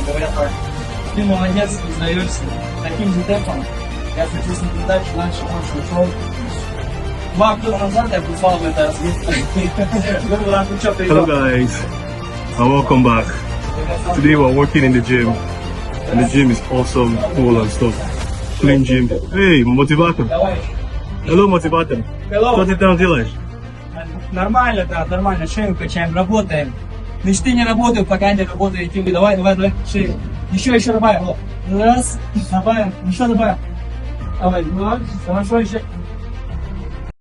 говорят так: ты молодец, ты сдаешься таким же темпом. Я хочу с ним дальше, раньше он ушел. 2 года назад я послал в это развитие. Hello guys, and welcome back. Today we're working in the gym, and the gym is awesome, cool and stuff. Clean gym. Hey, motivator. Hello, motivator. Hello. Что ты там делаешь? Нормально, да, нормально. Шею качаем, работаем. Мечты не работают, пока не работает. Давай, шею. Еще добавим. Раз, добавим, еще добавим. Давай, два, хорошо, еще.